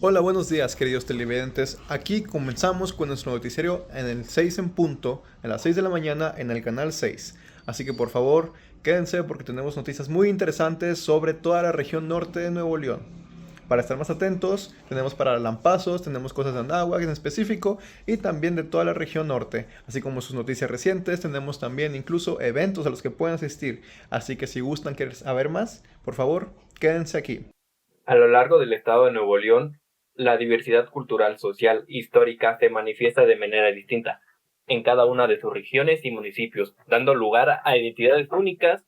Hola, buenos días, queridos televidentes. Aquí comenzamos con nuestro noticiario en el 6 en punto, a las 6 de la mañana en el canal 6. Así que por favor, quédense porque tenemos noticias muy interesantes sobre toda la región norte de Nuevo León. Para estar más atentos, tenemos para Lampazos, tenemos cosas de Anáhuac en específico y también de toda la región norte, así como sus noticias recientes, tenemos también incluso eventos a los que pueden asistir. Así que si gustan querer saber más, por favor, quédense aquí. A lo largo del estado de Nuevo León, la diversidad cultural, social, histórica se manifiesta de manera distinta en cada una de sus regiones y municipios, dando lugar a identidades únicas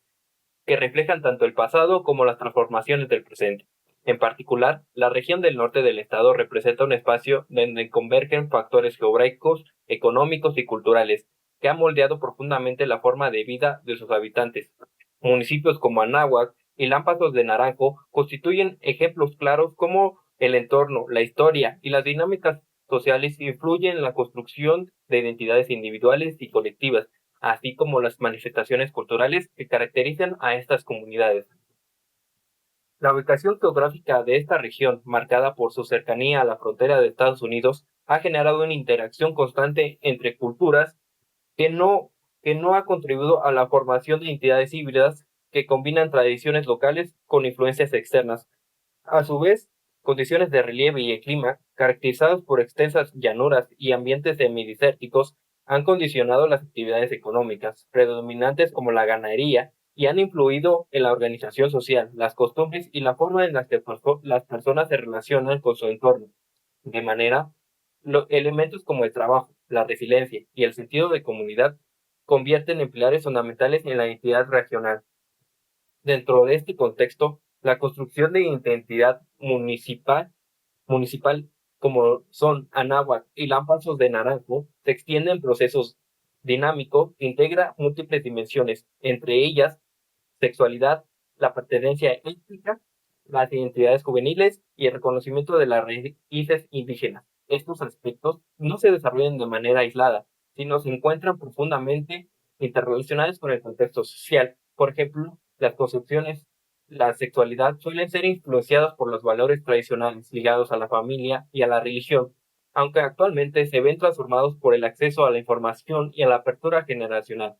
que reflejan tanto el pasado como las transformaciones del presente. En particular, la región del norte del estado representa un espacio donde convergen factores geográficos, económicos y culturales que han moldeado profundamente la forma de vida de sus habitantes. Municipios como Anáhuac y Lámpazos de Naranjo constituyen ejemplos claros cómo el entorno, la historia y las dinámicas sociales influyen en la construcción de identidades individuales y colectivas, así como las manifestaciones culturales que caracterizan a estas comunidades. La ubicación geográfica de esta región, marcada por su cercanía a la frontera de Estados Unidos, ha generado una interacción constante entre culturas que no, que no ha contribuido a la formación de identidades híbridas que combinan tradiciones locales con influencias externas. A su vez, condiciones de relieve y el clima, caracterizados por extensas llanuras y ambientes semidesérticos, han condicionado las actividades económicas, predominantes como la ganadería, y han influido en la organización social, las costumbres y la forma en la que las personas se relacionan con su entorno. De manera, los elementos como el trabajo, la resiliencia y el sentido de comunidad convierten en pilares fundamentales en la identidad regional. Dentro de este contexto, la construcción de identidad municipal como son Anáhuac y Lámpazos de Naranjo se extiende en procesos dinámicos que integra múltiples dimensiones, entre ellas sexualidad, la pertenencia étnica, las identidades juveniles y el reconocimiento de las raíces indígenas. Estos aspectos no se desarrollan de manera aislada, sino se encuentran profundamente interrelacionados con el contexto social. Por ejemplo, las concepciones, la sexualidad suelen ser influenciadas por los valores tradicionales ligados a la familia y a la religión, aunque actualmente se ven transformados por el acceso a la información y a la apertura generacional.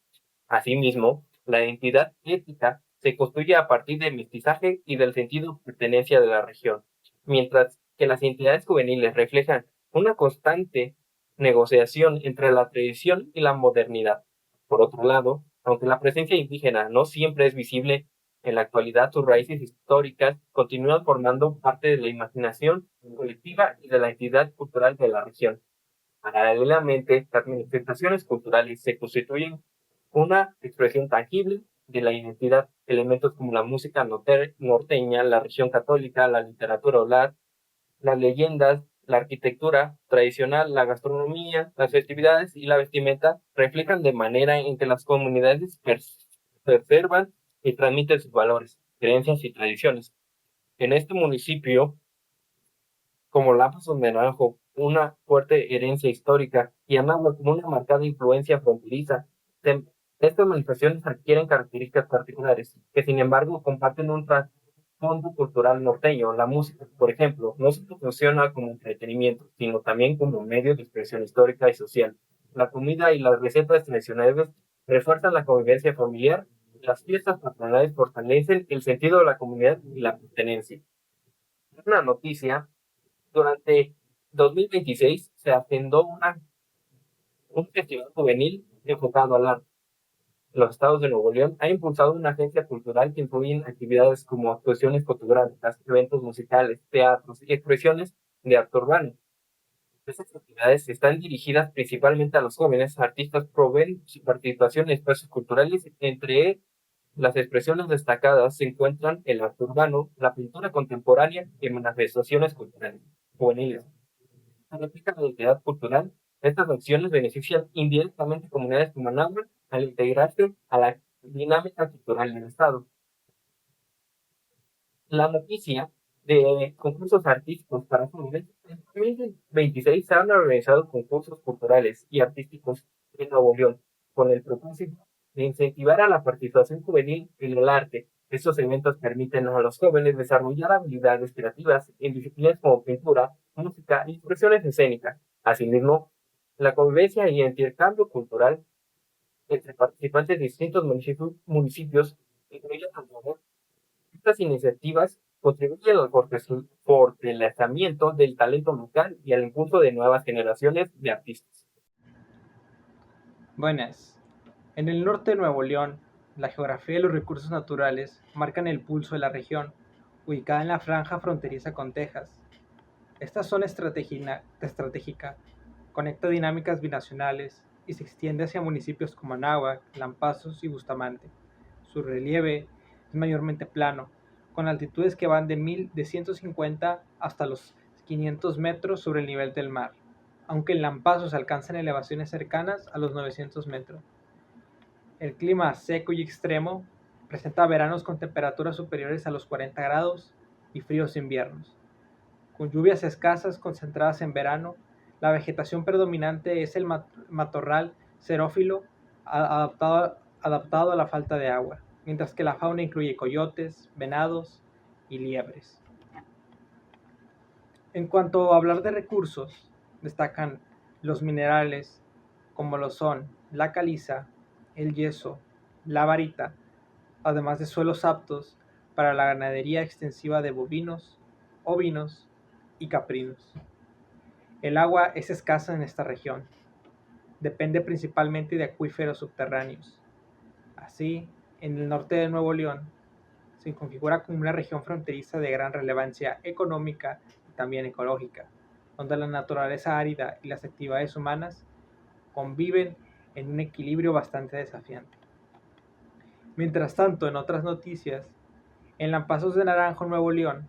Asimismo, la identidad étnica se construye a partir del mestizaje y del sentido de pertenencia de la región, mientras que las identidades juveniles reflejan una constante negociación entre la tradición y la modernidad. Por otro lado, aunque la presencia indígena no siempre es visible, en la actualidad sus raíces históricas continúan formando parte de la imaginación colectiva y de la identidad cultural de la región. Paralelamente, las manifestaciones culturales se constituyen una expresión tangible de la identidad. Elementos como la música norteña, la región católica, la literatura oral, las leyendas, la arquitectura tradicional, la gastronomía, las festividades y la vestimenta reflejan de manera en que las comunidades preservan y transmiten sus valores, creencias y tradiciones. En este municipio, como Lapazos de Naranjo, una fuerte herencia histórica, y Anáhuac como una marcada influencia fronteriza. Se- Estas manifestaciones adquieren características particulares, que sin embargo comparten un trasfondo cultural norteño. La música, por ejemplo, no solo funciona como entretenimiento, sino también como medio de expresión histórica y social. La comida y las recetas tradicionales refuerzan la convivencia familiar. Las fiestas patronales fortalecen el sentido de la comunidad y la pertenencia. Una noticia durante 2026 se agendó un festival juvenil enfocado al arte. Los estados de Nuevo León ha impulsado una agencia cultural que incluye actividades como actuaciones fotográficas, eventos musicales, teatros y expresiones de arte urbano. Estas actividades están dirigidas principalmente a los jóvenes. Artistas proveen su participación en espacios culturales. Entre las expresiones destacadas se encuentran el arte urbano, la pintura contemporánea y manifestaciones culturales juveniles. Significa la identidad cultural. Estas acciones benefician indirectamente a comunidades como Anáhuac al integrarse a la dinámica cultural del Estado. La noticia de concursos artísticos para jóvenes. En 2026 se han organizado concursos culturales y artísticos en Nuevo León con el propósito de incentivar a la participación juvenil en el arte. Estos eventos permiten a los jóvenes desarrollar habilidades creativas en disciplinas como pintura, música y expresiones escénicas. Asimismo, la convivencia y el intercambio cultural entre participantes de distintos municipios incluyen estas iniciativas contribuyen al fortalecimiento del talento local y al impulso de nuevas generaciones de artistas. Buenas. En el norte de Nuevo León, la geografía y los recursos naturales marcan el pulso de la región, ubicada en la franja fronteriza con Texas. Esta zona estratégica conecta dinámicas binacionales y se extiende hacia municipios como Anáhuac, Lampazos y Bustamante. Su relieve es mayormente plano, con altitudes que van de 150 hasta los 500 metros sobre el nivel del mar, aunque en Lampazos alcanzan elevaciones cercanas a los 900 metros. El clima seco y extremo presenta veranos con temperaturas superiores a los 40 grados y fríos inviernos. Con lluvias escasas concentradas en verano, la vegetación predominante es el matorral xerófilo adaptado a la falta de agua, mientras que la fauna incluye coyotes, venados y liebres. En cuanto a hablar de recursos, destacan los minerales como lo son la caliza, el yeso, la varita, además de suelos aptos para la ganadería extensiva de bovinos, ovinos y caprinos. El agua es escasa en esta región. Depende principalmente de acuíferos subterráneos. Así, en el norte de Nuevo León, se configura como una región fronteriza de gran relevancia económica y también ecológica, donde la naturaleza árida y las actividades humanas conviven en un equilibrio bastante desafiante. Mientras tanto, en otras noticias, en Lampazos de Naranjo, Nuevo León,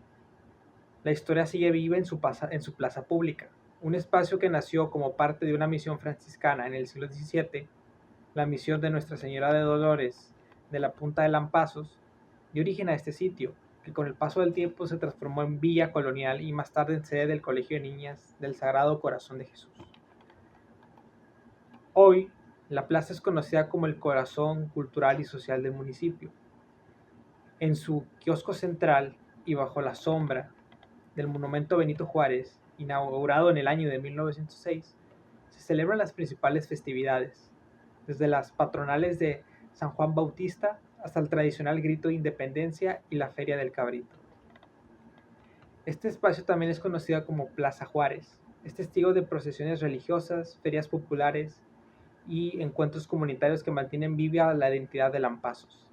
la historia sigue viva en su plaza pública, un espacio que nació como parte de una misión franciscana en el siglo XVII, la misión de Nuestra Señora de Dolores de la Punta de Lampazos, dio origen a este sitio, que con el paso del tiempo se transformó en villa colonial y más tarde en sede del Colegio de Niñas del Sagrado Corazón de Jesús. Hoy, la plaza es conocida como el corazón cultural y social del municipio. En su kiosco central y bajo la sombra del monumento Benito Juárez, inaugurado en el año de 1906, se celebran las principales festividades, desde las patronales de San Juan Bautista hasta el tradicional grito de independencia y la Feria del Cabrito. Este espacio también es conocido como Plaza Juárez. Es testigo de procesiones religiosas, ferias populares y encuentros comunitarios que mantienen viva la identidad de Lampazos.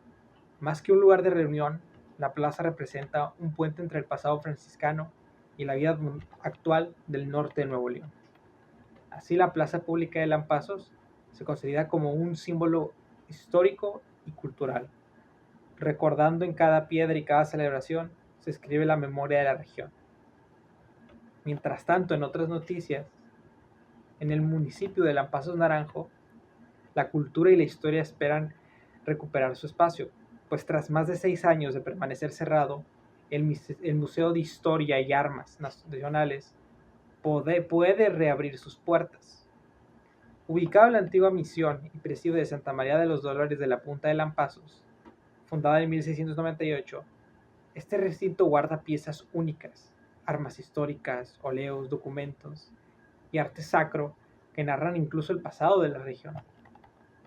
Más que un lugar de reunión, la plaza representa un puente entre el pasado franciscano y la vida actual del norte de Nuevo León. Así, la plaza pública de Lampazos se considera como un símbolo histórico y cultural. Recordando en cada piedra y cada celebración, se escribe la memoria de la región. Mientras tanto, en otras noticias, en el municipio de Lampazos Naranjo, la cultura y la historia esperan recuperar su espacio, pues tras más de 6 años de permanecer cerrado, el Museo de Historia y Armas Nacionales puede reabrir sus puertas. Ubicado en la antigua misión y presidio de Santa María de los Dolores de la Punta de Lampazos, fundada en 1698, este recinto guarda piezas únicas, armas históricas, óleos, documentos y arte sacro que narran incluso el pasado de la región.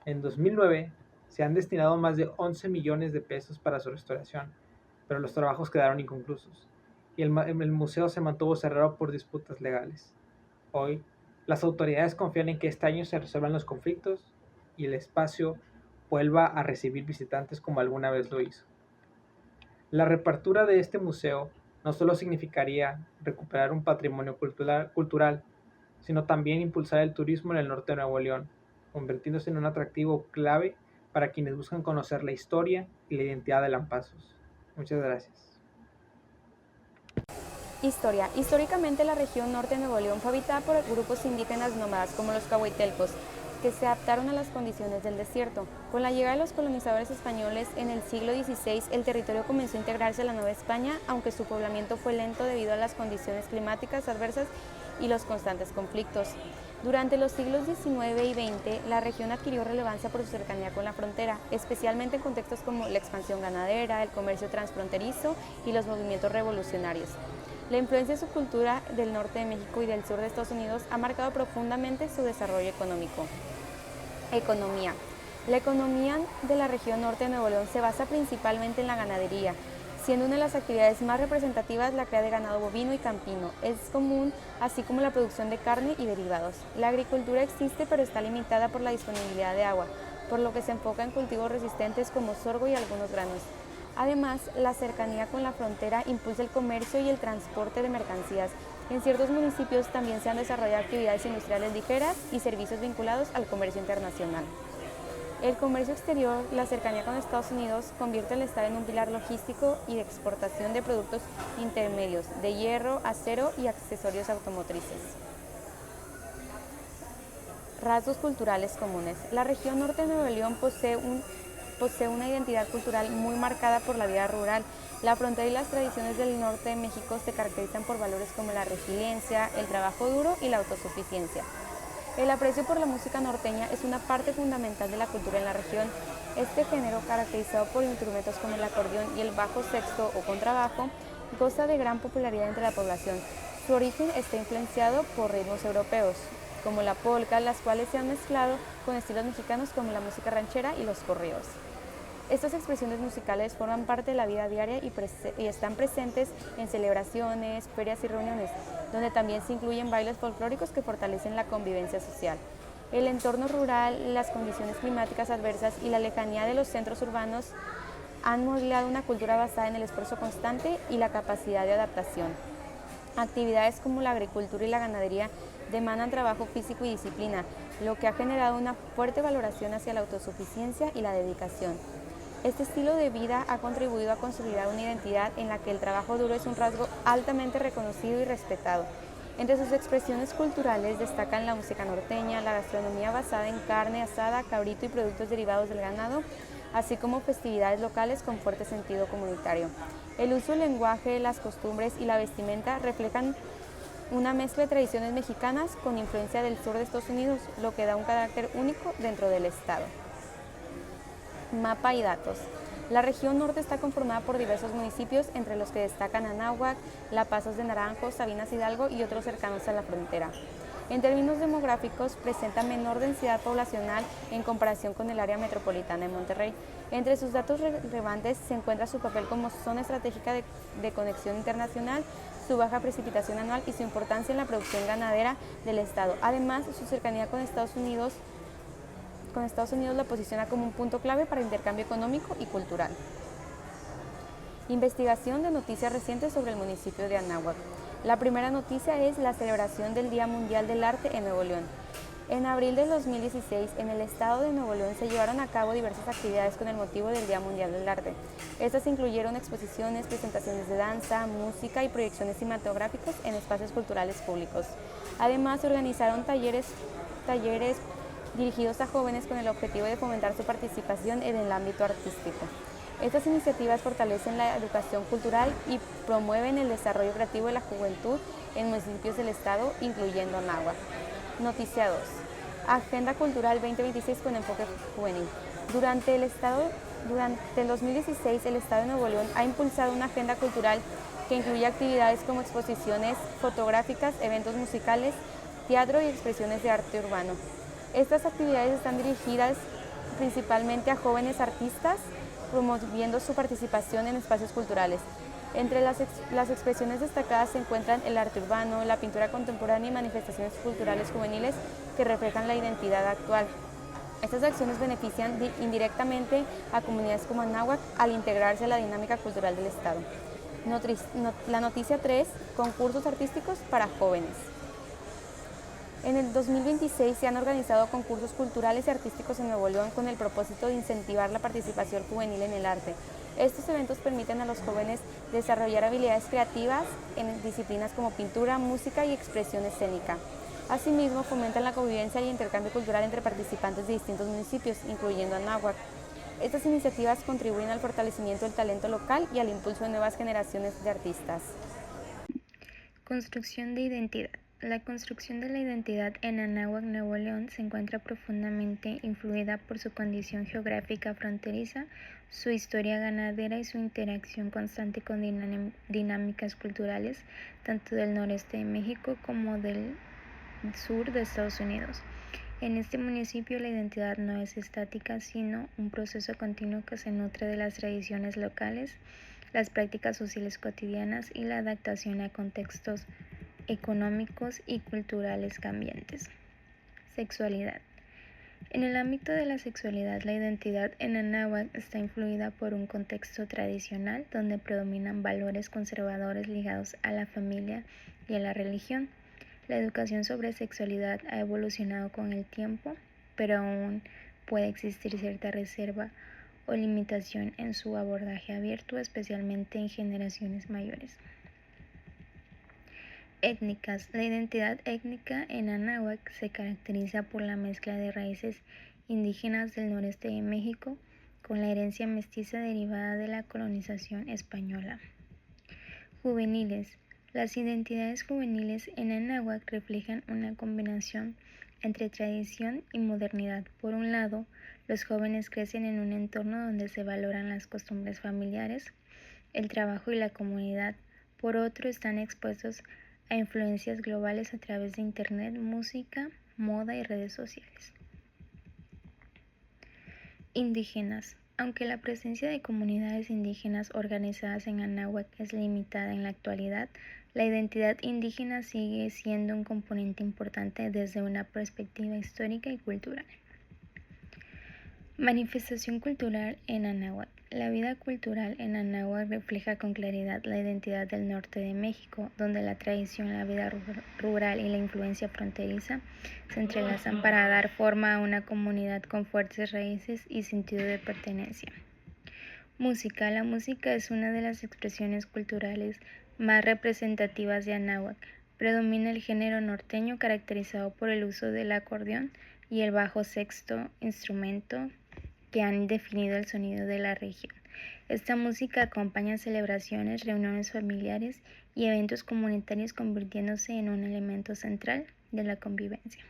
En 2009 se han destinado más de 11 millones de pesos para su restauración, pero los trabajos quedaron inconclusos y el museo se mantuvo cerrado por disputas legales. Hoy, las autoridades confían en que este año se resuelvan los conflictos y el espacio vuelva a recibir visitantes como alguna vez lo hizo. La reapertura de este museo no solo significaría recuperar un patrimonio cultural, sino también impulsar el turismo en el norte de Nuevo León, convirtiéndose en un atractivo clave para quienes buscan conocer la historia y la identidad de Lampazos. Muchas gracias. Historia. Históricamente la región norte de Nuevo León fue habitada por grupos indígenas nómadas como los cahuitelcos, que se adaptaron a las condiciones del desierto. Con la llegada de los colonizadores españoles en el siglo XVI, el territorio comenzó a integrarse a la Nueva España, aunque su poblamiento fue lento debido a las condiciones climáticas adversas y los constantes conflictos. Durante los siglos XIX y XX, la región adquirió relevancia por su cercanía con la frontera, especialmente en contextos como la expansión ganadera, el comercio transfronterizo y los movimientos revolucionarios. La influencia de su cultura del norte de México y del sur de Estados Unidos ha marcado profundamente su desarrollo económico. Economía. La economía de la región norte de Nuevo León se basa principalmente en la ganadería, siendo una de las actividades más representativas la cría de ganado bovino y campino. Es común, así como la producción de carne y derivados. La agricultura existe, pero está limitada por la disponibilidad de agua, por lo que se enfoca en cultivos resistentes como sorgo y algunos granos. Además, la cercanía con la frontera impulsa el comercio y el transporte de mercancías. En ciertos municipios también se han desarrollado actividades industriales ligeras y servicios vinculados al comercio internacional. El comercio exterior, la cercanía con Estados Unidos, convierte al estado en un pilar logístico y de exportación de productos intermedios, de hierro, acero y accesorios automotrices. Rasgos culturales comunes. La región norte de Nuevo León posee una identidad cultural muy marcada por la vida rural. La frontera y las tradiciones del norte de México se caracterizan por valores como la resiliencia, el trabajo duro y la autosuficiencia. El aprecio por la música norteña es una parte fundamental de la cultura en la región. Este género, caracterizado por instrumentos como el acordeón y el bajo sexto o contrabajo, goza de gran popularidad entre la población. Su origen está influenciado por ritmos europeos, como la polka, las cuales se han mezclado con estilos mexicanos como la música ranchera y los corridos. Estas expresiones musicales forman parte de la vida diaria y están presentes en celebraciones, ferias y reuniones, donde también se incluyen bailes folclóricos que fortalecen la convivencia social. El entorno rural, las condiciones climáticas adversas y la lejanía de los centros urbanos han modelado una cultura basada en el esfuerzo constante y la capacidad de adaptación. Actividades como la agricultura y la ganadería demandan trabajo físico y disciplina, lo que ha generado una fuerte valoración hacia la autosuficiencia y la dedicación. Este estilo de vida ha contribuido a consolidar una identidad en la que el trabajo duro es un rasgo altamente reconocido y respetado. Entre sus expresiones culturales destacan la música norteña, la gastronomía basada en carne asada, cabrito y productos derivados del ganado, así como festividades locales con fuerte sentido comunitario. El uso del lenguaje, las costumbres y la vestimenta reflejan una mezcla de tradiciones mexicanas con influencia del sur de Estados Unidos, lo que da un carácter único dentro del estado. Mapa y datos. La región norte está conformada por diversos municipios, entre los que destacan Anáhuac, La Pazos de Naranjo, Sabinas Hidalgo y otros cercanos a la frontera. En términos demográficos, presenta menor densidad poblacional en comparación con el área metropolitana de Monterrey. Entre sus datos relevantes se encuentra su papel como zona estratégica de conexión internacional, su baja precipitación anual y su importancia en la producción ganadera del estado. Además, su cercanía con Estados Unidos la posiciona como un punto clave para el intercambio económico y cultural. Investigación de noticias recientes sobre el municipio de Anáhuac. La primera noticia es la celebración del Día Mundial del Arte en Nuevo León. En abril de 2016, en el estado de Nuevo León se llevaron a cabo diversas actividades con el motivo del Día Mundial del Arte. Estas incluyeron exposiciones, presentaciones de danza, música y proyecciones cinematográficas en espacios culturales públicos. Además, se organizaron talleres dirigidos a jóvenes con el objetivo de fomentar su participación en el ámbito artístico. Estas iniciativas fortalecen la educación cultural y promueven el desarrollo creativo de la juventud en municipios del estado, incluyendo Anáhuac. Noticia 2. Agenda Cultural 2026 con enfoque juvenil. Durante el 2016, el Estado de Nuevo León ha impulsado una agenda cultural que incluye actividades como exposiciones fotográficas, eventos musicales, teatro y expresiones de arte urbano. Estas actividades están dirigidas principalmente a jóvenes artistas, promoviendo su participación en espacios culturales. Entre las expresiones destacadas se encuentran el arte urbano, la pintura contemporánea y manifestaciones culturales juveniles que reflejan la identidad actual. Estas acciones benefician indirectamente a comunidades como Anáhuac al integrarse a la dinámica cultural del Estado. La noticia 3, concursos artísticos para jóvenes. En el 2026 se han organizado concursos culturales y artísticos en Nuevo León con el propósito de incentivar la participación juvenil en el arte. Estos eventos permiten a los jóvenes desarrollar habilidades creativas en disciplinas como pintura, música y expresión escénica. Asimismo, fomentan la convivencia y intercambio cultural entre participantes de distintos municipios, incluyendo Anáhuac. Estas iniciativas contribuyen al fortalecimiento del talento local y al impulso de nuevas generaciones de artistas. Construcción de identidad. La construcción de la identidad en Anáhuac, Nuevo León, se encuentra profundamente influida por su condición geográfica fronteriza, su historia ganadera y su interacción constante con dinámicas culturales, tanto del noreste de México como del sur de Estados Unidos. En este municipio la identidad no es estática, sino un proceso continuo que se nutre de las tradiciones locales, las prácticas sociales cotidianas y la adaptación a contextos económicos y culturales cambiantes. Sexualidad. En el ámbito de la sexualidad, la identidad en Anáhuac está influida por un contexto tradicional donde predominan valores conservadores ligados a la familia y a la religión. La educación sobre sexualidad ha evolucionado con el tiempo, pero aún puede existir cierta reserva o limitación en su abordaje abierto, especialmente en generaciones mayores. Étnicas. La identidad étnica en Anáhuac se caracteriza por la mezcla de raíces indígenas del noreste de México con la herencia mestiza derivada de la colonización española. Juveniles. Las identidades juveniles en Anáhuac reflejan una combinación entre tradición y modernidad. Por un lado, los jóvenes crecen en un entorno donde se valoran las costumbres familiares, el trabajo y la comunidad. Por otro, están expuestos a influencias globales a través de Internet, música, moda y redes sociales. Indígenas. Aunque la presencia de comunidades indígenas organizadas en Anáhuac es limitada en la actualidad, la identidad indígena sigue siendo un componente importante desde una perspectiva histórica y cultural. Manifestación cultural en Anáhuac. La vida cultural en Anáhuac refleja con claridad la identidad del norte de México, donde la tradición, la vida rural y la influencia fronteriza se entrelazan para dar forma a una comunidad con fuertes raíces y sentido de pertenencia. Música. La música es una de las expresiones culturales más representativas de Anáhuac. Predomina el género norteño caracterizado por el uso del acordeón y el bajo sexto, instrumento que han definido el sonido de la región. Esta música acompaña celebraciones, reuniones familiares y eventos comunitarios, convirtiéndose en un elemento central de la convivencia.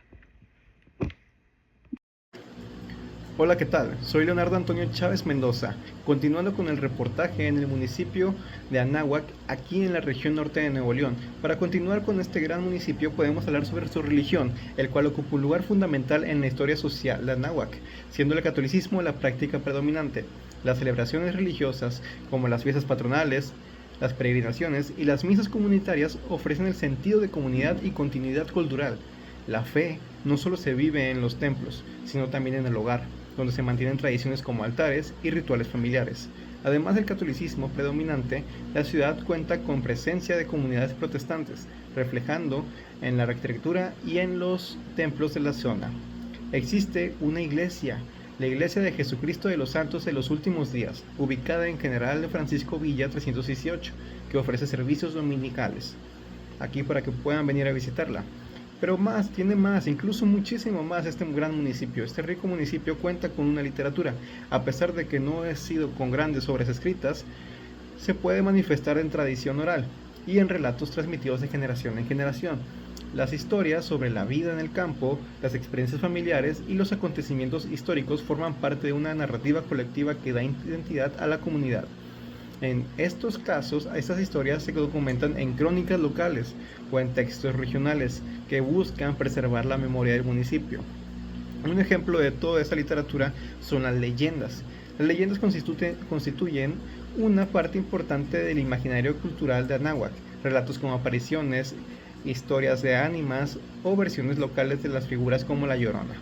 Hola, ¿qué tal? Soy Leonardo Antonio Chávez Mendoza, continuando con el reportaje en el municipio de Anáhuac, aquí en la región norte de Nuevo León. Para continuar con este gran municipio podemos hablar sobre su religión, el cual ocupa un lugar fundamental en la historia social de Anáhuac, siendo el catolicismo la práctica predominante. Las celebraciones religiosas, como las fiestas patronales, las peregrinaciones y las misas comunitarias, ofrecen el sentido de comunidad y continuidad cultural. La fe no solo se vive en los templos, sino también en el hogar, donde se mantienen tradiciones como altares y rituales familiares. Además del catolicismo predominante, la ciudad cuenta con presencia de comunidades protestantes, reflejando en la arquitectura y en los templos de la zona. Existe una iglesia, la Iglesia de Jesucristo de los Santos de los Últimos Días, ubicada en General Francisco Villa 318, que ofrece servicios dominicales, aquí para que puedan venir a visitarla. Pero tiene más, incluso muchísimo más este gran municipio. Este rico municipio cuenta con una literatura. A pesar de que no ha sido con grandes obras escritas, se puede manifestar en tradición oral y en relatos transmitidos de generación en generación. Las historias sobre la vida en el campo, las experiencias familiares y los acontecimientos históricos forman parte de una narrativa colectiva que da identidad a la comunidad. En estos casos, estas historias se documentan en crónicas locales o en textos regionales que buscan preservar la memoria del municipio. Un ejemplo de toda esta literatura son las leyendas. Las leyendas constituyen una parte importante del imaginario cultural de Anáhuac. Relatos como apariciones, historias de ánimas o versiones locales de las figuras como la Llorona,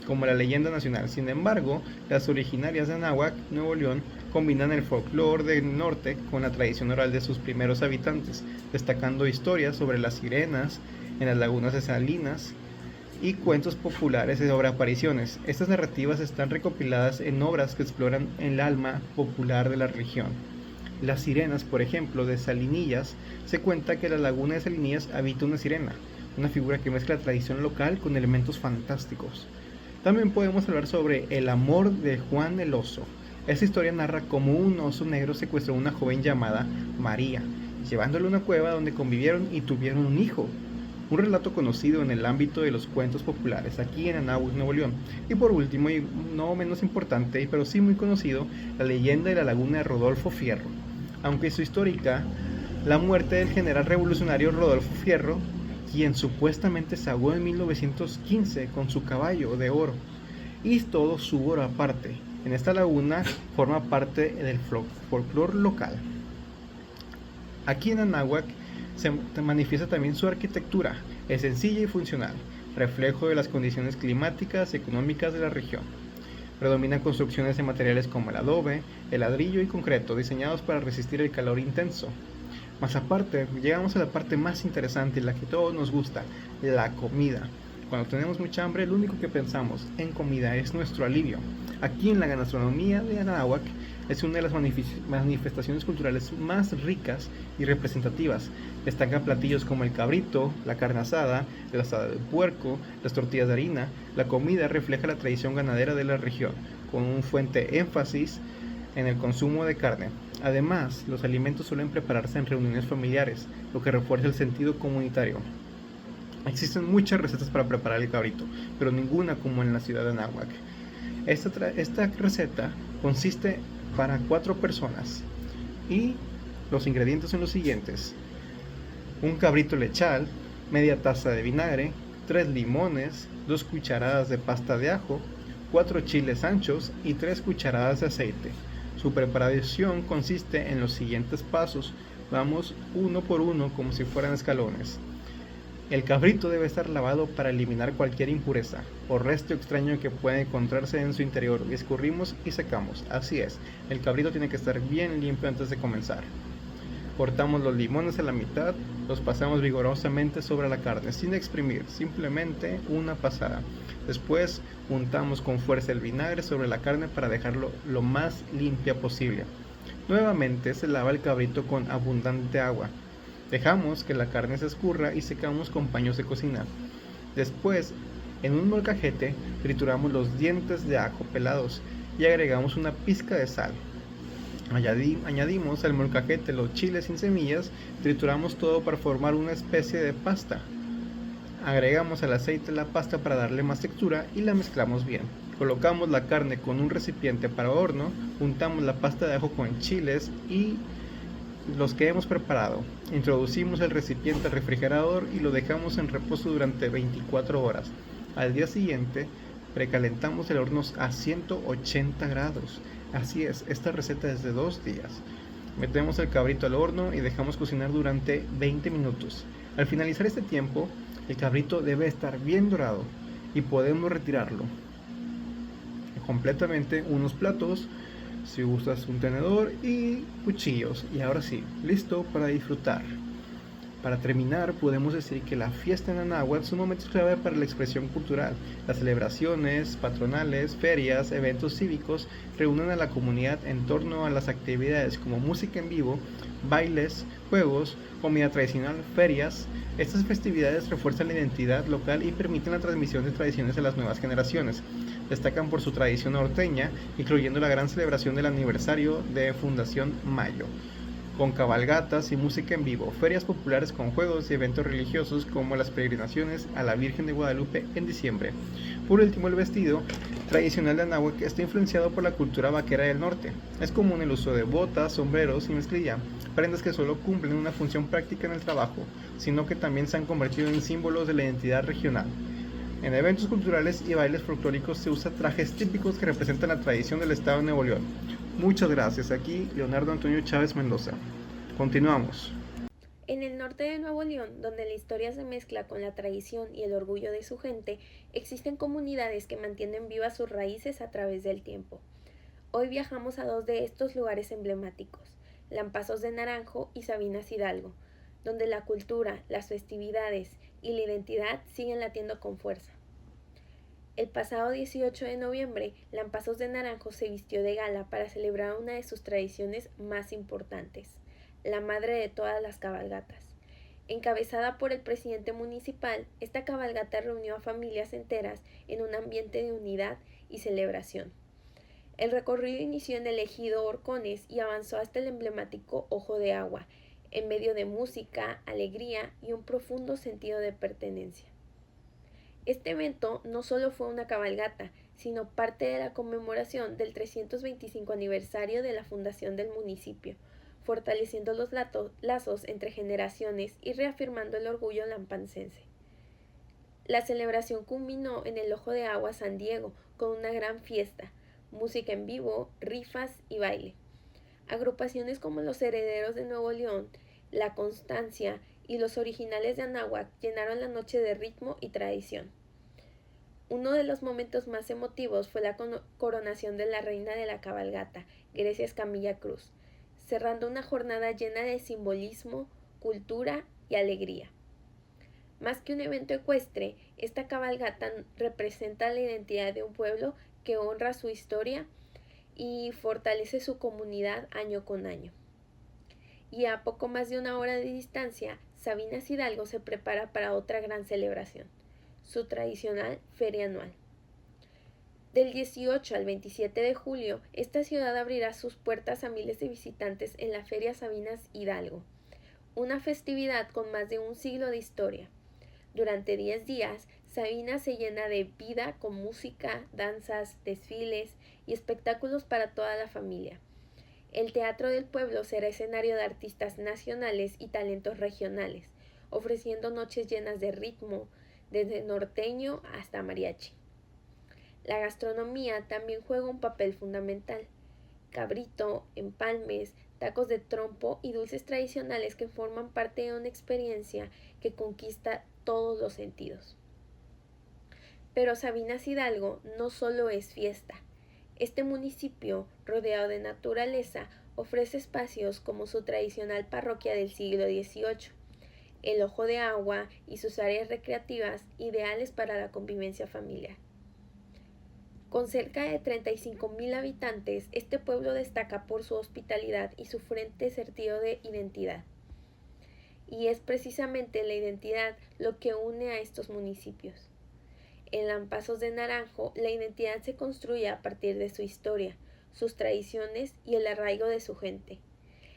como la leyenda nacional. Sin embargo, las originarias de Anáhuac, Nuevo León, combinan el folclore del norte con la tradición oral de sus primeros habitantes, destacando historias sobre las sirenas en las lagunas de Salinas y cuentos populares sobre apariciones. Estas narrativas están recopiladas en obras que exploran el alma popular de la región. Las sirenas, por ejemplo, de Salinillas, se cuenta que en la laguna de Salinillas habita una sirena, una figura que mezcla tradición local con elementos fantásticos. También podemos hablar sobre el amor de Juan el Oso. Esta historia narra cómo un oso negro secuestró a una joven llamada María, llevándola a una cueva donde convivieron y tuvieron un hijo. un relato conocido en el ámbito de los cuentos populares aquí en Anáhuac, Nuevo León. Y por último, y no menos importante, pero sí muy conocido, la leyenda de la laguna de Rodolfo Fierro. Aunque su histórica, la muerte del general revolucionario Rodolfo Fierro, quien supuestamente se ahogó en 1915 con su caballo de oro, y todo su oro aparte. En esta laguna forma parte del folclore local. Aquí en Anáhuac se manifiesta también su arquitectura, es sencilla y funcional, reflejo de las condiciones climáticas y económicas de la región. Predominan construcciones de materiales como el adobe, el ladrillo y concreto, diseñados para resistir el calor intenso. Más aparte, llegamos a la parte más interesante y la que todos nos gusta, la comida. Cuando tenemos mucha hambre, lo único que pensamos en comida es nuestro alivio. Aquí en la gastronomía de Anáhuac es una de las manifestaciones culturales más ricas y representativas. Destacan platillos como el cabrito, la carne asada, el asado de puerco, las tortillas de harina. La comida refleja la tradición ganadera de la región, con un fuerte énfasis en el consumo de carne. Además, los alimentos suelen prepararse en reuniones familiares, lo que refuerza el sentido comunitario. Existen muchas recetas para preparar el cabrito, pero ninguna como en la ciudad de Anáhuac. Esta receta consiste para 4 personas y los ingredientes son los siguientes: un cabrito lechal, media taza de vinagre, 3 limones, 2 cucharadas de pasta de ajo, 4 chiles anchos y 3 cucharadas de aceite. Su preparación consiste en los siguientes pasos. Vamos uno por uno como si fueran escalones. El cabrito debe estar lavado para eliminar cualquier impureza o resto extraño que pueda encontrarse en su interior. Escurrimos y secamos. Así es, el cabrito tiene que estar bien limpio antes de comenzar. Cortamos los limones a la mitad, los pasamos vigorosamente sobre la carne, sin exprimir, simplemente una pasada. Después untamos con fuerza el vinagre sobre la carne para dejarlo lo más limpia posible. Nuevamente se lava el cabrito con abundante agua. Dejamos que la carne se escurra y secamos con paños de cocina. Después, en un molcajete, trituramos los dientes de ajo pelados y agregamos una pizca de sal. Añadimos al molcajete los chiles sin semillas, trituramos todo para formar una especie de pasta. Agregamos al aceite la pasta para darle más textura y la mezclamos bien. Colocamos la carne con un recipiente para horno, untamos la pasta de ajo con chiles y los que hemos preparado. Introducimos el recipiente al refrigerador y lo dejamos en reposo durante 24 horas. Al día siguiente, precalentamos el horno a 180 grados. Así es, esta receta es de 2 días. Metemos el cabrito al horno y dejamos cocinar durante 20 minutos. Al finalizar este tiempo, el cabrito debe estar bien dorado y podemos retirarlo completamente. Unos platos, si usas un tenedor y cuchillos. Y ahora sí, listo para disfrutar. Para terminar, podemos decir que la fiesta en Anáhuac es un momento clave para la expresión cultural. Las celebraciones patronales, ferias, eventos cívicos reúnen a la comunidad en torno a las actividades como música en vivo, bailes, juegos, comida tradicional, ferias. Estas festividades refuerzan la identidad local y permiten la transmisión de tradiciones a las nuevas generaciones. Destacan por su tradición norteña, incluyendo la gran celebración del aniversario de Fundación Mayo, con cabalgatas y música en vivo, ferias populares con juegos y eventos religiosos como las peregrinaciones a la Virgen de Guadalupe en diciembre. Por último, el vestido tradicional de Anáhuac está influenciado por la cultura vaquera del norte. Es común el uso de botas, sombreros y mezclilla, prendas que solo cumplen una función práctica en el trabajo, sino que también se han convertido en símbolos de la identidad regional. En eventos culturales y bailes folclóricos se usan trajes típicos que representan la tradición del estado de Nuevo León. Muchas gracias. Aquí Leonardo Antonio Chávez Mendoza. Continuamos. En el norte de Nuevo León, donde la historia se mezcla con la tradición y el orgullo de su gente, existen comunidades que mantienen vivas sus raíces a través del tiempo. Hoy viajamos a 2 de estos lugares emblemáticos, Lampazos de Naranjo y Sabinas Hidalgo, donde la cultura, las festividades y la identidad siguen latiendo con fuerza. El pasado 18 de noviembre, Lampazos de Naranjo se vistió de gala para celebrar una de sus tradiciones más importantes, la madre de todas las cabalgatas. Encabezada por el presidente municipal, esta cabalgata reunió a familias enteras en un ambiente de unidad y celebración. El recorrido inició en el ejido Horcones y avanzó hasta el emblemático Ojo de Agua, en medio de música, alegría y un profundo sentido de pertenencia. Este evento no solo fue una cabalgata, sino parte de la conmemoración del 325 aniversario de la fundación del municipio, fortaleciendo los lazos entre generaciones y reafirmando el orgullo lampancense. La celebración culminó en el Ojo de Agua San Diego con una gran fiesta, música en vivo, rifas y baile. Agrupaciones como los Herederos de Nuevo León, La Constancia y los Originales de Anáhuac llenaron la noche de ritmo y tradición. Uno de los momentos más emotivos fue la coronación de la reina de la cabalgata, Grecia Escamilla Cruz, cerrando una jornada llena de simbolismo, cultura y alegría. Más que un evento ecuestre, esta cabalgata representa la identidad de un pueblo que honra su historia y fortalece su comunidad año con año. Y a poco más de una hora de distancia, Sabinas Hidalgo se prepara para otra gran celebración, su tradicional feria anual. Del 18 al 27 de julio, esta ciudad abrirá sus puertas a miles de visitantes en la Feria Sabinas Hidalgo, una festividad con más de un siglo de historia. Durante 10 días, Sabinas se llena de vida con música, danzas, desfiles y espectáculos para toda la familia. El Teatro del Pueblo será escenario de artistas nacionales y talentos regionales, ofreciendo noches llenas de ritmo, desde norteño hasta mariachi. La gastronomía también juega un papel fundamental. Cabrito, empalmes, tacos de trompo y dulces tradicionales que forman parte de una experiencia que conquista todos los sentidos. Pero Sabinas Hidalgo no solo es fiesta. Este municipio, rodeado de naturaleza, ofrece espacios como su tradicional parroquia del siglo XVIII, el Ojo de Agua y sus áreas recreativas ideales para la convivencia familiar. Con cerca de 35,000 habitantes, este pueblo destaca por su hospitalidad y su fuerte sentido de identidad. Y es precisamente la identidad lo que une a estos municipios. En Lampazos de Naranjo, la identidad se construye a partir de su historia, sus tradiciones y el arraigo de su gente.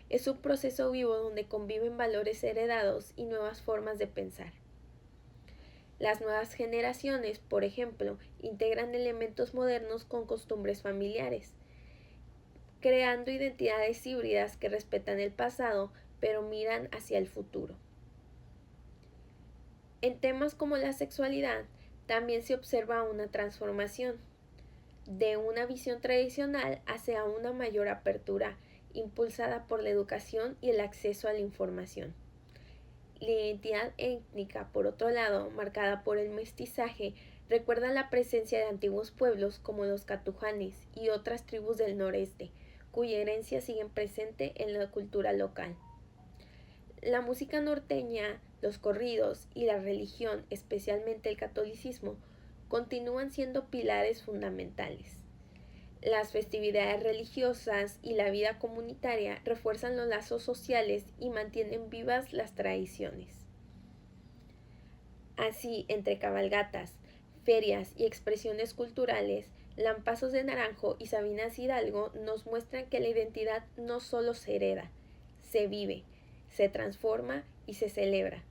Es un proceso vivo donde conviven valores heredados y nuevas formas de pensar. Las nuevas generaciones, por ejemplo, integran elementos modernos con costumbres familiares, creando identidades híbridas que respetan el pasado, pero miran hacia el futuro. En temas como la sexualidad, también se observa una transformación, de una visión tradicional hacia una mayor apertura, impulsada por la educación y el acceso a la información. La identidad étnica, por otro lado, marcada por el mestizaje, recuerda la presencia de antiguos pueblos como los catujanes y otras tribus del noreste, cuya herencia sigue presente en la cultura local. La música norteña, los corridos y la religión, especialmente el catolicismo, continúan siendo pilares fundamentales. Las festividades religiosas y la vida comunitaria refuerzan los lazos sociales y mantienen vivas las tradiciones. Así, entre cabalgatas, ferias y expresiones culturales, Lampazos de Naranjo y Sabinas Hidalgo nos muestran que la identidad no solo se hereda, se vive, se transforma y se celebra.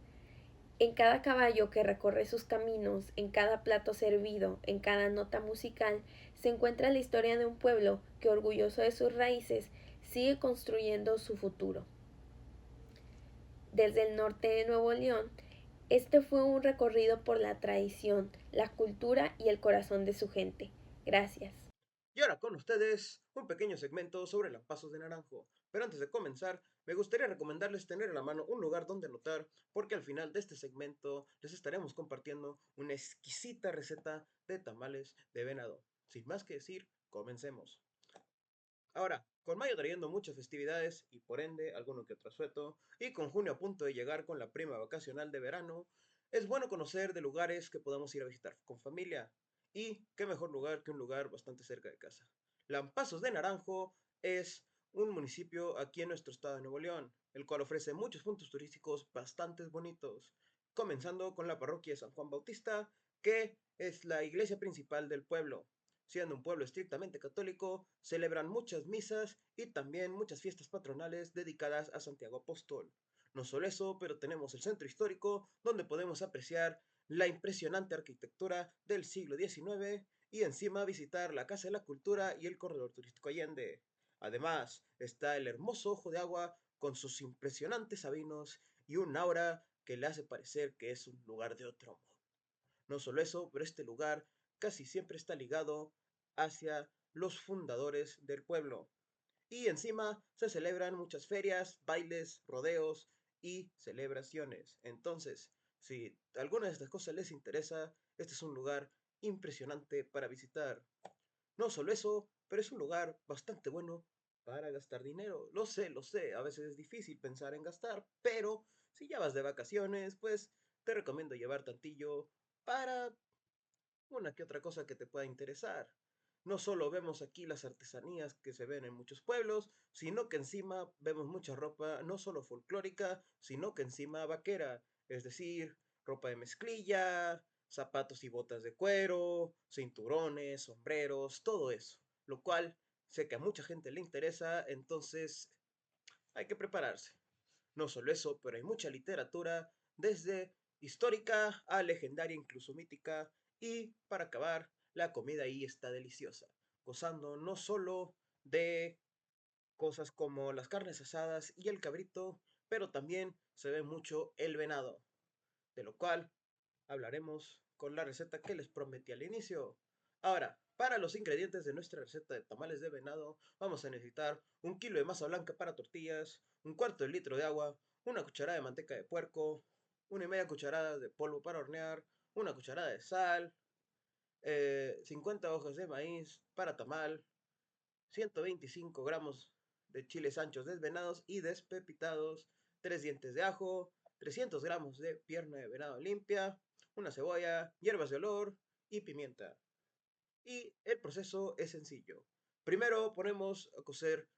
En cada caballo que recorre sus caminos, en cada plato servido, en cada nota musical, se encuentra la historia de un pueblo que, orgulloso de sus raíces, sigue construyendo su futuro. Desde el norte de Nuevo León, este fue un recorrido por la tradición, la cultura y el corazón de su gente. Gracias. Y ahora con ustedes, un pequeño segmento sobre Lampazos de Naranjo. Pero antes de comenzar, me gustaría recomendarles tener a la mano un lugar donde anotar, porque al final de este segmento les estaremos compartiendo una exquisita receta de tamales de venado. Sin más que decir, comencemos. Ahora, con mayo trayendo muchas festividades y por ende alguno que otro asueto, y con junio a punto de llegar con la prima vacacional de verano, es bueno conocer de lugares que podamos ir a visitar con familia. Y qué mejor lugar que un lugar bastante cerca de casa. Lampazos de Naranjo es un municipio aquí en nuestro estado de Nuevo León, el cual ofrece muchos puntos turísticos bastante bonitos, comenzando con la parroquia de San Juan Bautista, que es la iglesia principal del pueblo. Siendo un pueblo estrictamente católico, celebran muchas misas y también muchas fiestas patronales dedicadas a Santiago Apóstol. No solo eso, pero tenemos el centro histórico donde podemos apreciar la impresionante arquitectura del siglo XIX y encima visitar la Casa de la Cultura y el Corredor Turístico Allende. Además, está el hermoso Ojo de Agua con sus impresionantes sabinos y un aura que le hace parecer que es un lugar de otro mundo. No solo eso, pero este lugar casi siempre está ligado hacia los fundadores del pueblo. Y encima se celebran muchas ferias, bailes, rodeos y celebraciones. Entonces, si alguna de estas cosas les interesa, este es un lugar impresionante para visitar. No solo eso, pero es un lugar bastante bueno para gastar dinero. Lo sé, a veces es difícil pensar en gastar, pero si ya vas de vacaciones, pues te recomiendo llevar tantillo para una que otra cosa que te pueda interesar. No solo vemos aquí las artesanías que se ven en muchos pueblos, sino que encima vemos mucha ropa, no solo folclórica, sino que encima vaquera, es decir, ropa de mezclilla, zapatos y botas de cuero, cinturones, sombreros, todo eso, lo cual sé que a mucha gente le interesa, entonces hay que prepararse. No solo eso, pero hay mucha literatura, desde histórica a legendaria, incluso mítica, y para acabar, la comida ahí está deliciosa, gozando no solo de cosas como las carnes asadas y el cabrito, pero también se ve mucho el venado, de lo cual hablaremos con la receta que les prometí al inicio. Ahora, para los ingredientes de nuestra receta de tamales de venado, vamos a necesitar 1 kilo de masa blanca para tortillas, 1/4 de litro de agua, una cucharada de manteca de puerco, 1 y media cucharada de polvo para hornear, una cucharada de sal, 50 hojas de maíz para tamal, 125 gramos de chiles anchos desvenados y despepitados, 3 dientes de ajo, 300 gramos de pierna de venado limpia, una cebolla, hierbas de olor y pimienta. Y el proceso es sencillo. Primero ponemos a cocer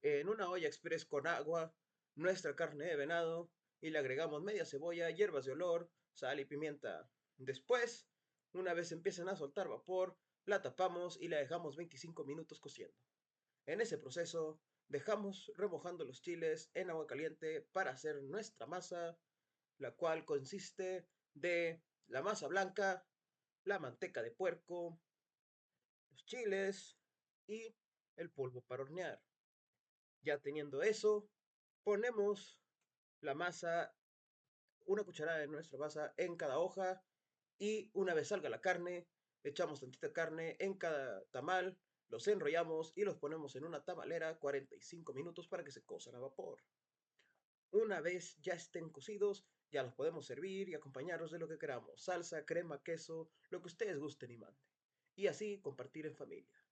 en una olla express con agua nuestra carne de venado y le agregamos media cebolla, hierbas de olor, sal y pimienta. Después, una vez empiecen a soltar vapor, la tapamos y la dejamos 25 minutos cociendo. En ese proceso, dejamos remojando los chiles en agua caliente para hacer nuestra masa, la cual consiste de la masa blanca, la manteca de puerco, los chiles y el polvo para hornear. Ya teniendo eso, ponemos la masa, una cucharada de nuestra masa en cada hoja y una vez salga la carne, echamos tantita carne en cada tamal, los enrollamos y los ponemos en una tamalera 45 minutos para que se cosan a vapor. Una vez ya estén cocidos, ya los podemos servir y acompañarlos de lo que queramos, salsa, crema, queso, lo que ustedes gusten y manden. Y así compartir en familia.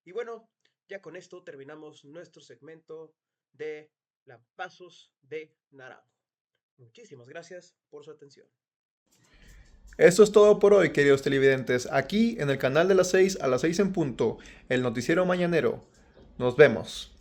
Y bueno, ya con esto terminamos nuestro segmento de lampazos de naranjo. Muchísimas gracias por su atención. Esto es todo por hoy, queridos televidentes, aquí en el canal de las 6 a las 6 en punto, el noticiero mañanero. Nos vemos.